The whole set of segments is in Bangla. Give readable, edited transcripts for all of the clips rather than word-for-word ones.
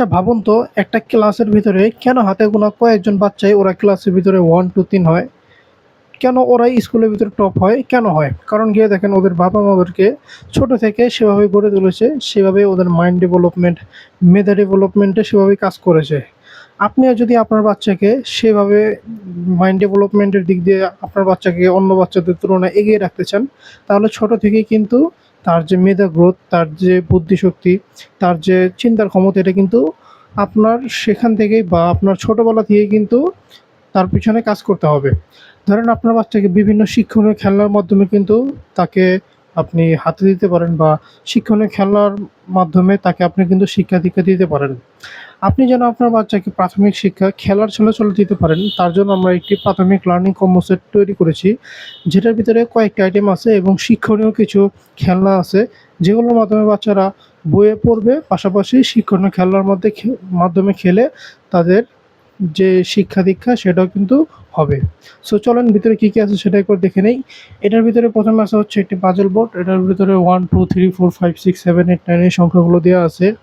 আচ্ছা ভাবুন তো একটা ক্লাসের ভিতরে কেন হাতে গোনা কয়েকজন বাচ্চাই ওরা ক্লাসের ভিতরে 1, 2, 3 হয়? কেন ওরাই স্কুলের ভিতরে টপ হয়? কেন হয়? কারণ গিয়ে দেখেন ওদের বাবা-মা ওদেরকে ছোট থেকে সেভাবে গড়ে তুলেছে, সেভাবে ওদের মাইন্ড ডেভেলপমেন্ট, মেধা ডেভেলপমেন্টে সেভাবেই কাজ করেছে। আপনিও যদি আপনার বাচ্চাকে সেভাবে মাইন্ড ডেভেলপমেন্টের দিক দিয়ে আপনার বাচ্চাকে অন্য বাচ্চাদের তুলনায় এগিয়ে রাখতে চান, তাহলে ছোট থেকেই কিন্তু তার যে মেধা গ্রোথ, তার যে বুদ্ধিশক্তি, তার যে চিন্তার ক্ষমতা এটা কিন্তু আপনার সেখান থেকেই বা আপনার ছোটবেলা থেকেই কিন্তু তার পিছনে কাজ করতে হবে। ধরেন আপনার বাচ্চাকে বিভিন্ন শিক্ষণীয় খেলনার মাধ্যমে কিন্তু তাকে আপনি হাতে দিতে পারেন বা শিক্ষণীয় খেলনার মাধ্যমে তাকে আপনি কিন্তু শিক্ষা-দীক্ষা দিতে পারেন। আপনি যেন আপনার বাচ্চাকে প্রাথমিক শিক্ষা খেলার ছলে দিতে পারেন, তার জন্য আমরা একটি প্রাথমিক লার্নিং কম্বো সেট তৈরি করেছি। যেটার ভিতরে কয়েকটি আইটেম আছে এবং শিক্ষণীয় কিছু খেলনা আছে, যেগুলোর মাধ্যমে বাচ্চারা বইয়ে পড়বে, পাশাপাশি শিক্ষণীয় খেলনার মাধ্যমে খেলে তাদের যে শিক্ষা-দীক্ষা সেটাও কিন্তু হবে। সো চলেন ভিতরে কী আছে সেটা একবার দেখে নেই। এটার ভিতরে প্রথমে আছে হচ্ছে একটি পাজল বোর্ড। এটার ভিতরে 1, 2, 3, 4, 5, 6, 7, 8, 9 এই সংখ্যাগুলো দেওয়া আছে।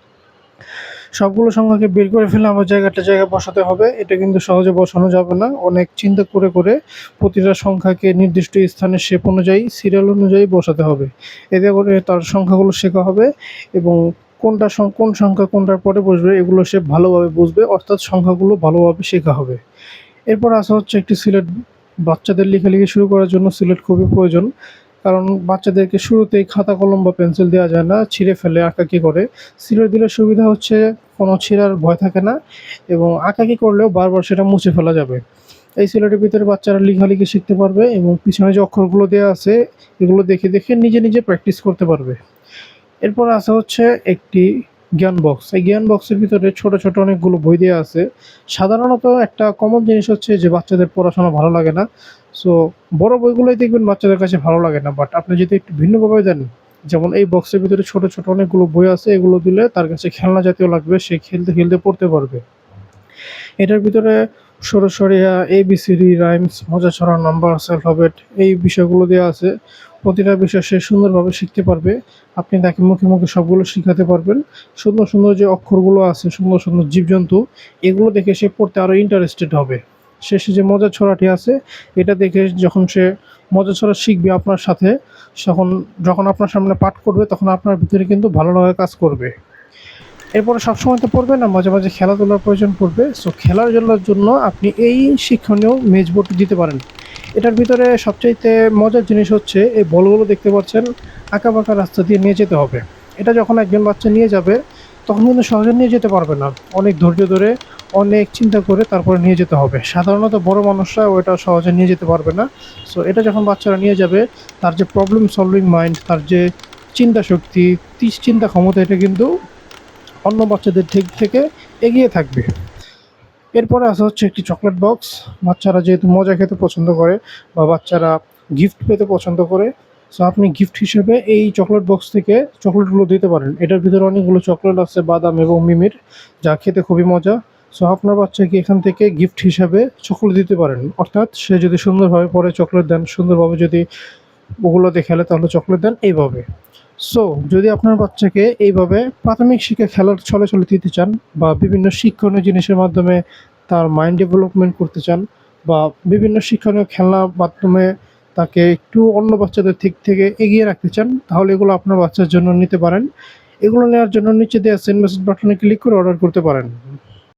সবগুলো সংখ্যাকে বের করে ফেলে আমার জায়গায় বসাতে হবে। এটা কিন্তু সহজে বসানো যাবে না। অনেক চিন্তা করে প্রতিটা সংখ্যাকে নির্দিষ্ট স্থানের শেপ অনুযায়ী, সিরিয়াল অনুযায়ী বসাতে হবে। এতে করে তার সংখ্যাগুলো শেখা হবে এবং কোন সংখ্যা কোনটার পরে বসবে এগুলো সে ভালোভাবে বুঝবে, অর্থাৎ সংখ্যাগুলো ভালোভাবে শেখা হবে। এরপর আসা হচ্ছে একটি সিলেট। বাচ্চাদের লেখালেখি শুরু করার জন্য সিলেট খুবই প্রয়োজন। কারণ বাচ্চাদেরকে শুরুতেই খাতা কলম বা পেন্সিল দেওয়া যায় না, ছিঁড়ে ফেলে আঁকাআঁকি করে। সিলেট দিলে সুবিধা হচ্ছে কোনো ছিঁড়ার ভয় থাকে না এবং আঁকাআঁকি করলেও বারবার সেটা মুছে ফেলা যাবে। এই সিলেটের ভিতরে বাচ্চারা লেখালেখি শিখতে পারবে এবং পিছনে যে অক্ষরগুলো দেওয়া আছে এগুলো দেখে নিজে প্র্যাকটিস করতে পারবে। এরপর আসা হচ্ছে একটি জ্ঞান বক্স। এই জ্ঞান বক্সের ভিতরে ছোট অনেকগুলো বই দেওয়া আছে। সাধারণত একটা কমন জিনিস হচ্ছে যে বাচ্চাদের পড়াশোনা ভালো লাগে না। সো বড় বইগুলোই দেখবেন বাচ্চাদের কাছে ভালো লাগে না। বাট আপনি যদি একটু ভিন্নভাবে দেন, যেমন এই বক্সের ভিতরে ছোট অনেকগুলো বই আছে, এগুলো দিলে তার কাছে খেলনা জাতীয় লাগবে, সে খেলতে পড়তে পারবে। এটার ভিতরে সরসরিয়া, এবিসিডি, রাইমস, মজা ছড়া, নাম্বারস, অ্যালফাবেট এই বিষয়গুলো দেওয়া আছে। প্রতিটা বিষয় সে সুন্দরভাবে শিখতে পারবে। আপনি তাকে মুখে সবগুলো শিখাতে পারবেন। সুন্দর যে অক্ষরগুলো আছে, সুন্দর জীবজন্তু, এগুলো দেখে সে পড়তে আরও ইন্টারেস্টেড হবে। শেষে যে মজার ছড়াটি আছে, এটা দেখে যখন সে মজার ছড়া শিখবে আপনার সাথে, যখন আপনার সামনে পাঠ করবে তখন আপনার ভিতরে কিন্তু ভালো লাগা কাজ করবে। এরপরে সবসময় তো পড়বে না, মাঝে খেলাধুলার প্রয়োজন পড়বে। সো খেলাধুলার জন্য আপনি এই শিক্ষণীয় মেজবোর্ডটি দিতে পারেন। এটার ভিতরে সবচাইতে মজার জিনিস হচ্ছে এই বলগুলো দেখতে পাচ্ছেন, আঁকাবাঁকা রাস্তা দিয়ে নিয়ে যেতে হবে। এটা যখন একজন বাচ্চা নিয়ে যাবে তখন কিন্তু সহজে নিয়ে যেতে পারবে না। অনেক ধৈর্য ধরে, অনেক চিন্তা করে তারপরে নিয়ে যেতে হবে। সাধারণত বড় মানুষরা ওটা সহজে নিয়ে যেতে পারবে না। সো এটা যখন বাচ্চারা নিয়ে যাবে, তার যে প্রবলেম সলভিং মাইন্ড, তার যে চিন্তা শক্তি, চিন্তা ক্ষমতা, এটা কিন্তু অন্য বাচ্চাদের থেকে এগিয়ে থাকবে। এরপরে আসা হচ্ছে একটি চকলেট বক্স। বাচ্চারা যেহেতু মজা খেতে পছন্দ করে বা বাচ্চারা গিফট পেতে পছন্দ করে, সো আপনি গিফট হিসেবে এই চকলেট বক্স থেকে চকলেটগুলো দিতে পারেন। এটার ভিতরে অনেকগুলো চকলেট আছে বাদাম এবং মিমির, যা খেতে খুবই মজা। সো আপনার বাচ্চাকে এখান থেকে গিফট হিসাবে চকলেট দিতে পারেন, অর্থাৎ সে যদি সুন্দরভাবে পরে চকলেট দেন, সুন্দরভাবে যদি ওগুলোতে খেলে তাহলে চকলেট দেন এইভাবে। সো যদি আপনার বাচ্চাকে এইভাবে প্রাথমিক শিক্ষা খেলার ছলে দিতে চান বা বিভিন্ন শিক্ষণীয় জিনিসের মাধ্যমে তার মাইন্ড ডেভেলপমেন্ট করতে চান বা বিভিন্ন শিক্ষণীয় খেলনার মাধ্যমে তাকে একটু অন্য বাচ্চাদের থেকে এগিয়ে রাখতে চান, তাহলে এগুলো আপনার বাচ্চার জন্য নিতে পারেন। এগুলো নেওয়ার জন্য নিচে দেওয়া সেন্ড মেসেজ বাটনে ক্লিক করে অর্ডার করতে পারেন।